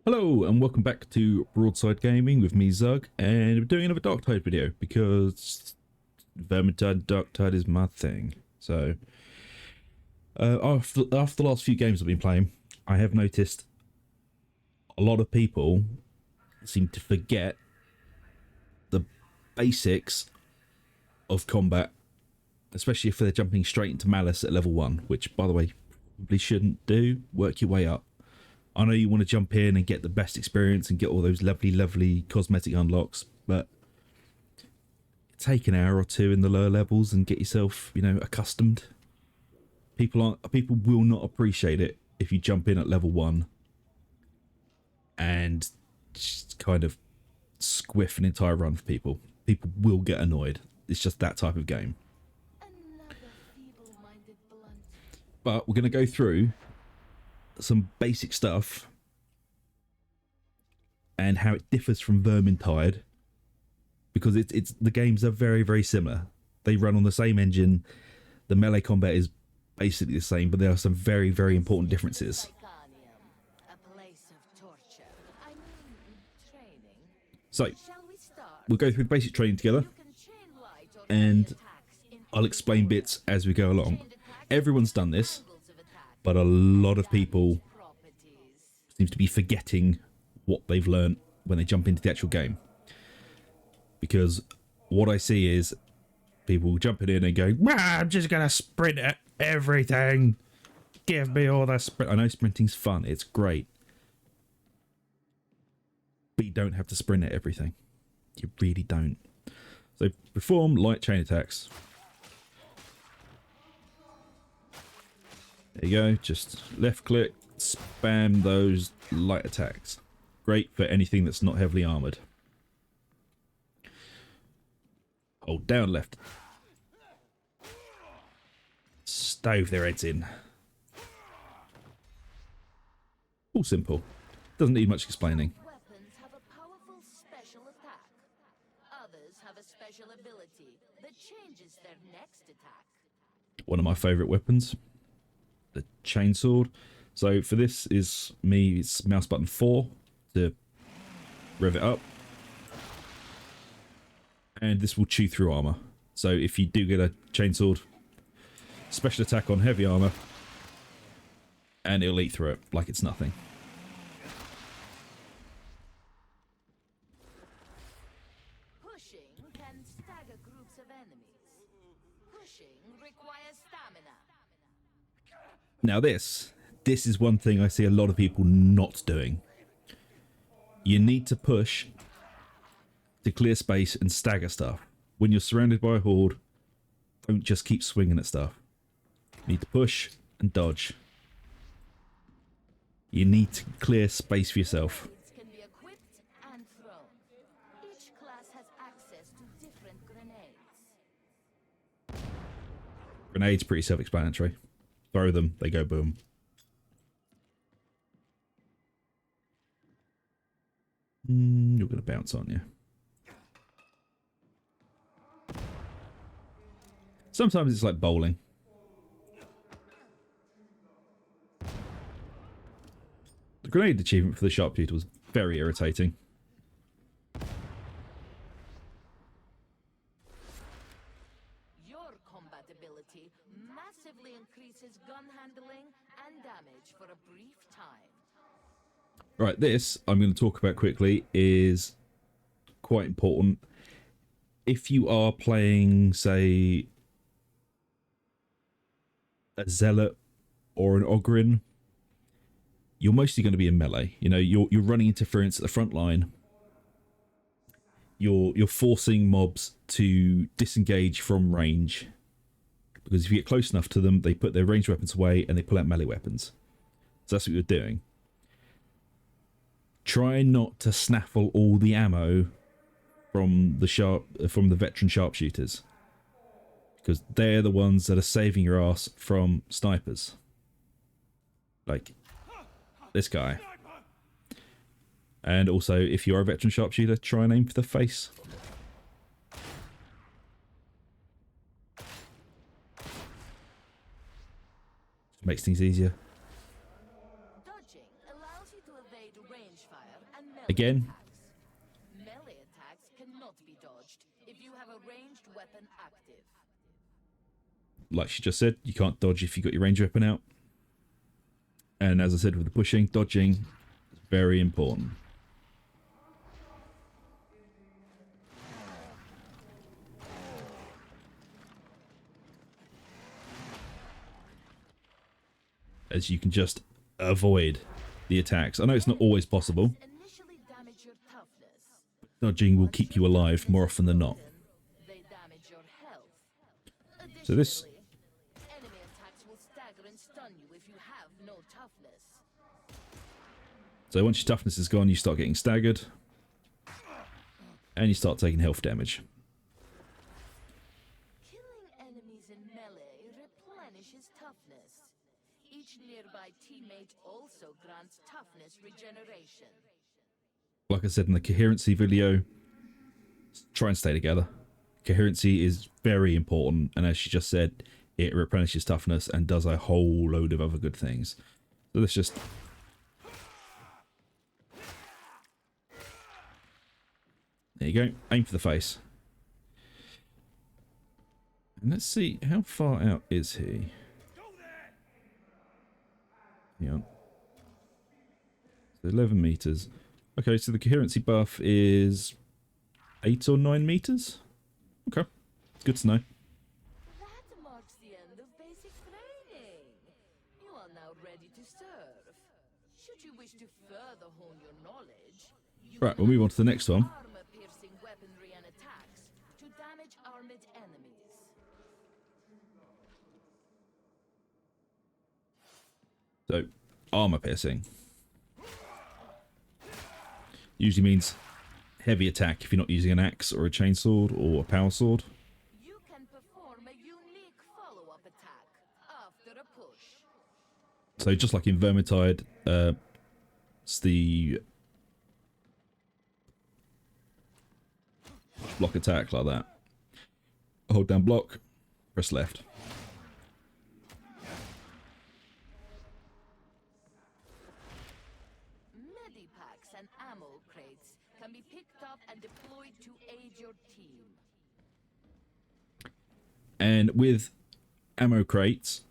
Hello and welcome back to Broadside Gaming with me, Zug, and we're doing another Darktide video because Vermintide Darktide is my thing. So after the last few games I've been playing, I have noticed a lot of people seem to forget the basics of combat, especially if they're jumping straight into Malice at level 1, which, by the way, probably shouldn't do. Work your way up. I know you want to jump in and get the best experience and get all those lovely cosmetic unlocks, but take an hour or two in the lower levels and get yourself, accustomed. People will not appreciate it if you jump in at level 1 and just kind of squiff an entire run for people. People will get annoyed. It's just that type of game. But we're going to go through some basic stuff and how it differs from Vermintide, because it's the games are very similar. They run on the same engine. The melee combat is basically the same, but there are some very important differences. So we'll go through the basic training together and I'll explain bits as we go along. Everyone's done this, but a lot of people seem to be forgetting what they've learned when they jump into the actual game. Because what I see is people jumping in and going, I'm just going to sprint at everything. Give me all that sprint. I know sprinting's fun. It's great. But you don't have to sprint at everything. You really don't. So perform light chain attacks. There you go, just left click, spam those light attacks. Great for anything that's not heavily armoured. Hold down left. Stove their heads in. All simple. Doesn't need much explaining. Weapons have a powerful special attack. Others have a special ability that changes their next attack. One of my favourite weapons. The chainsword. So for this it's mouse button 4 to rev it up, and this will chew through armor. So if you do get a chainsword, special attack on heavy armor, and it'll eat through it like it's nothing. Pushing can stagger groups of enemies. Pushing requires stamina. Now this is one thing I see a lot of people not doing. You need to push to clear space and stagger stuff. When you're surrounded by a horde, don't just keep swinging at stuff. You need to push and dodge. You need to clear space for yourself. Grenades can be equipped and thrown. Each class has access to different grenades. Grenades, pretty self-explanatory. Throw them, they go boom. You're going to bounce, aren't you? Sometimes it's like bowling. The grenade achievement for the sharpshooter was very irritating. Your combat ability massively increases gun handling and damage for a brief time. Right, this I'm going to talk about quickly is quite important. If you are playing, say, a zealot or an ogryn, you're mostly going to be in melee. You know, you're running interference at the front line. You're forcing mobs to disengage from range, because if you get close enough to them, they put their ranged weapons away and they pull out melee weapons. So that's what you're doing. Try not to snaffle all the ammo from the veteran sharpshooters, because they're the ones that are saving your ass from snipers. Like this guy. And also, if you're a veteran sharpshooter, try and aim for the face. Makes things easier. Dodging allows you to evade evade range fire and melee Again, attacks. Melee attacks cannot be dodged if you have a ranged weapon active. like she just said, you can't dodge if you've got your range weapon out. And as I said with the pushing, dodging is very important. As you can just avoid the attacks. I know it's not always possible. Initially damage your toughness. Dodging will keep you alive more often than not. They damage your health. So this, Additionally, enemy attacks will stagger and stun you if you have no toughness. so once your toughness is gone, you start getting staggered. And you start taking health damage. Killing enemies in melee replenishes toughness. Each nearby teammate also grants toughness regeneration. Like I said in the coherency video, try and stay together. Coherency is very important, and as she just said, it replenishes toughness and does a whole load of other good things. So let's just... There you go. Aim for the face. And let's see, how far out is he? Hang on. So 11 meters. Okay, so the coherency buff is 8 or 9 meters? Okay, good to know. That marks the end of basic training. You are now ready to serve. Should you wish to further hone your knowledge, you Right, can we'll move on to the next one. armor-piercing weaponry and attacks to damage armored enemies. So, armor piercing. Usually means heavy attack if you're not using an axe or a chainsword or a power sword. You can perform a unique follow-up attack after a push. So just like in Vermintide, it's the block attack like that. Hold down block, press left. Medipacks and ammo crates can be picked up and deployed to aid your team. And with ammo crates,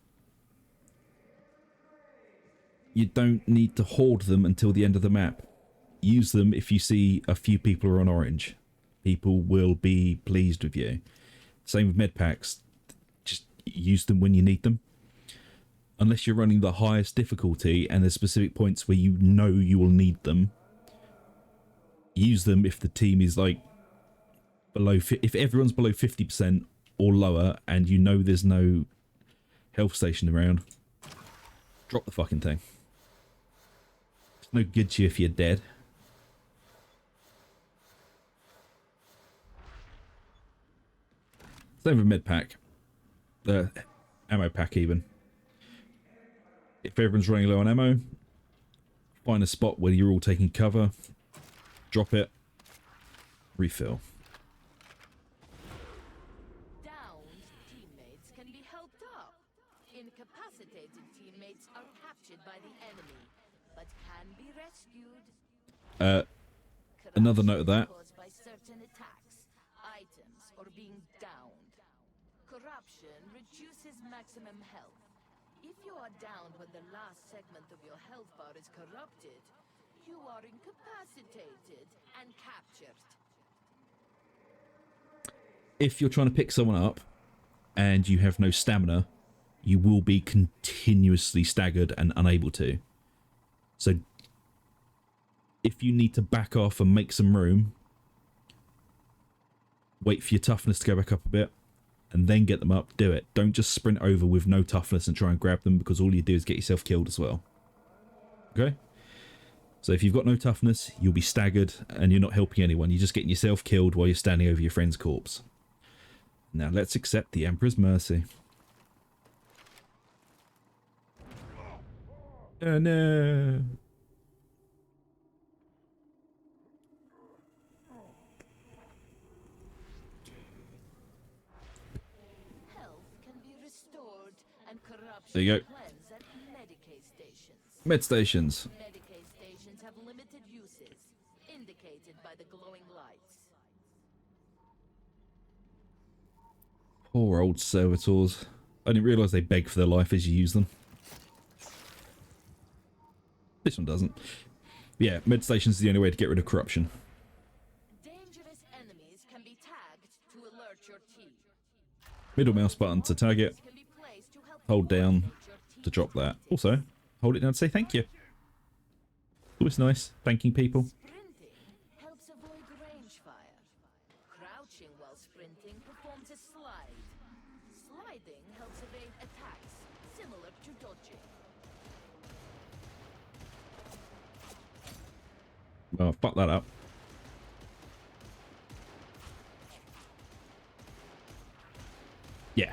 you don't need to hoard them until the end of the map. Use them if you see a few people are on orange. People will be pleased with you. Same with med packs. Just use them when you need them. Unless you're running the highest difficulty and there's specific points where you know you will need them. Use them if the team is like below... If everyone's below 50% or lower and you know there's no health station around, drop the fucking thing. It's no good to you if you're dead. Same with med pack. The ammo pack even. If everyone's running low on ammo, find a spot where you're all taking cover, drop it, refill. Downed teammates can be helped up. Incapacitated teammates are captured by the enemy, but can be rescued. Another note of that. Caused by certain attacks, items, or being downed. Corruption reduces maximum health. If you are downed when the last segment of your health bar is corrupted, you are incapacitated and captured. If you're trying to pick someone up and you have no stamina, you will be continuously staggered and unable to. So if you need to back off and make some room, wait for your toughness to go back up a bit and then get them up, do it. Don't just sprint over with no toughness and try and grab them, because all you do is get yourself killed as well. Okay? So if you've got no toughness, you'll be staggered and you're not helping anyone. You're just getting yourself killed while you're standing over your friend's corpse. Now let's accept the Emperor's mercy. Oh no! Health can be restored and corruption There you go. cleansed at Medicaid stations. Med stations. Medicaid stations have limited uses, indicated by the glowing lights. Poor old servitors. I didn't realise they beg for their life as you use them. This one doesn't. Yeah, med stations is the only way to get rid of corruption. Dangerous enemies can be tagged to alert your team. Middle mouse button to tag it. Can be placed to help Hold down coordinate your team's to drop that. activity. Also, hold it down to say thank you. Always nice, thanking people. Sprinting helps avoid range fire. Crouching while sprinting performs a slide. Sliding helps evade attacks, similar to dodging. Well, fuck that up. Yeah.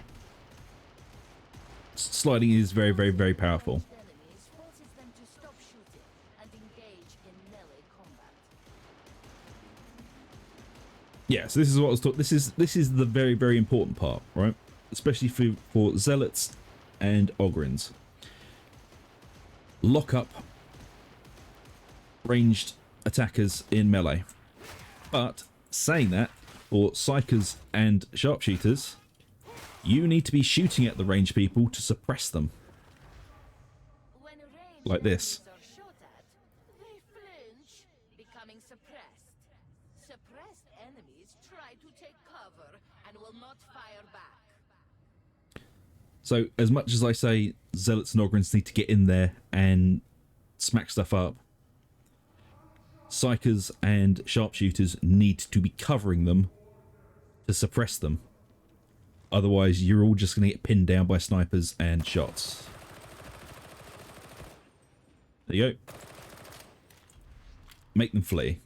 Sliding is very, very, very powerful. Enemies forces them to stop shooting and engage in melee combat. Yeah, so this is what I was talking. This is the very, very important part, right? Especially for zealots and ogrins. Lock up ranged attackers in melee. But saying that, for psychers and sharpshooters, you need to be shooting at the ranged people to suppress them. When ranged Like this. enemies are shot at, they flinch, becoming suppressed. Suppressed enemies try to take cover and will not fire back. So as much as I say zealots and ogrins need to get in there and smack stuff up, psychers and sharpshooters need to be covering them to suppress them. Otherwise, you're all just going to get pinned down by snipers and shots. There you go. Make them flee.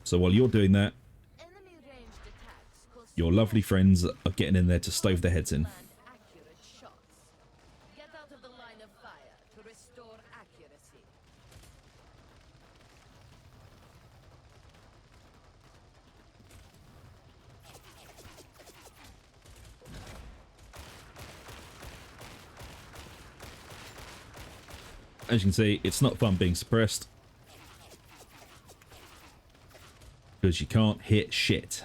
So while you're doing that, Enemy ranged attacks cause your lovely friends are getting in there to stove their heads in. command accurate shots. Get out of the line of fire to restore accuracy. As you can see, it's not fun being suppressed. Because you can't hit shit.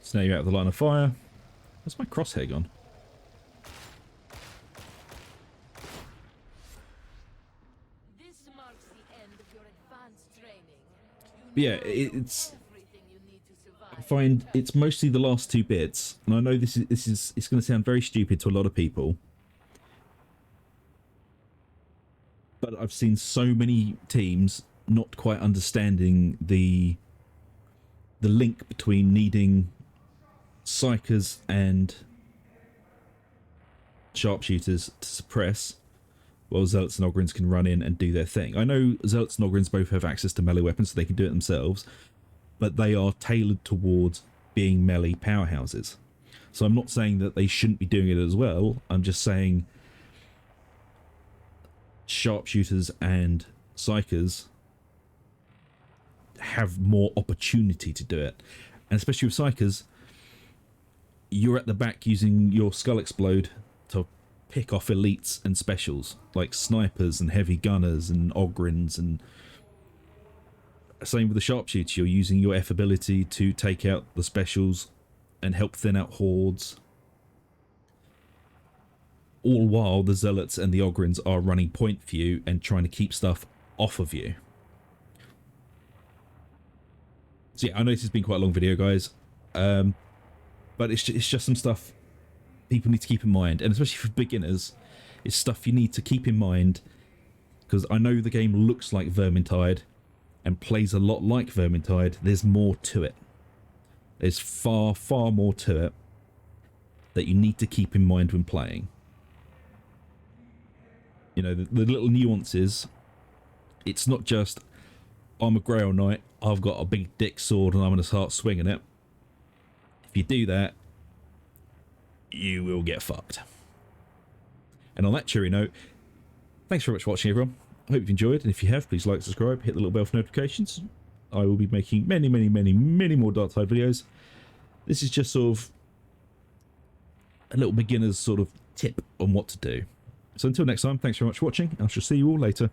So now you're out of the line of fire. Where's my crosshair gone? This marks the end of your advanced training. Yeah, Now it's... everything you need to survive. I find it's mostly the last two bits, and I know this is it's going to sound very stupid to a lot of people, but I've seen so many teams not quite understanding the link between needing psychers and sharpshooters to suppress, while zealots and ogrins can run in and do their thing. I know zealots and ogrins both have access to melee weapons, so they can do it themselves, but they are tailored towards being melee powerhouses. So I'm not saying that they shouldn't be doing it as well. I'm just saying sharpshooters and psychers have more opportunity to do it. And especially with psychers, you're at the back using your skull explode to pick off elites and specials, like snipers and heavy gunners and ogrins, and same with the sharpshooter, you're using your F ability to take out the specials and help thin out hordes. All while the zealots and the ogrins are running point for you and trying to keep stuff off of you. So yeah, I know this has been quite a long video, guys, but it's just some stuff people need to keep in mind, and especially for beginners, it's stuff you need to keep in mind, because I know the game looks like Vermintide and plays a lot like Vermintide. There's more to it. There's far, far more to it that you need to keep in mind when playing. You know, the little nuances. It's not just, I'm a Grail Knight, I've got a big dick sword and I'm going to start swinging it. If you do that, you will get fucked. And on that cheery note, thanks very much for watching, everyone. I hope you've enjoyed, and if you have, please like, subscribe, hit the little bell for notifications. I will be making many, many, many, many more Darktide videos. This is just sort of a little beginner's sort of tip on what to do. So until next time, thanks very much for watching. I shall see you all later.